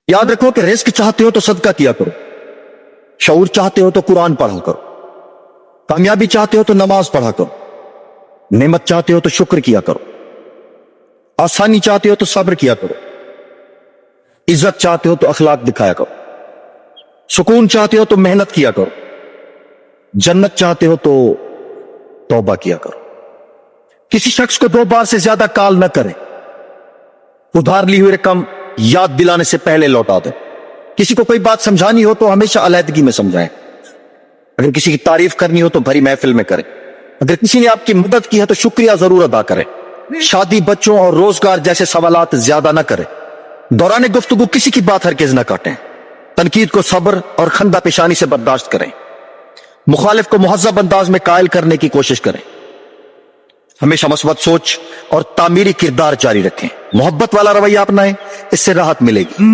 याद रखो कि रिस्क चाहते हो तो सदका किया करो, शऊर चाहते हो तो कुरान पढ़ा करो, कामयाबी चाहते हो तो नमाज पढ़ा करो, नेमत चाहते हो तो शुक्र किया करो, आसानी चाहते हो तो सब्र किया करो, इज्जत चाहते हो तो अखलाक दिखाया करो, सुकून चाहते हो तो मेहनत किया करो, जन्नत चाहते हो तो तौबा किया करो। किसी शख्स को 2 बार से ज्यादा कॉल न करें, उधार ली हुई रकम याद दिलाने से पहले लौटा दें। किसी को कोई बात समझानी हो तो हमेशा अलहदगी में समझाएं। अगर किसी की तारीफ करनी हो तो भरी महफिल में करें। अगर किसी ने आपकी मदद की है तो शुक्रिया जरूर अदा करें। शादी, बच्चों और रोजगार जैसे सवालात ज्यादा न करें। दौरान गुफ्तगू किसी की बात हरगिज न काटें। तनकीद को सब्र और खंदा पेशानी से बर्दाश्त करें। मुखालिफ को मुहज़्ज़ब अंदाज में कायल करने की कोशिश करें। हमेशा मस्बत सोच और तामीरी किरदार जारी रखें। मोहब्बत वाला रवैया अपनाएं, इससे राहत मिलेगी।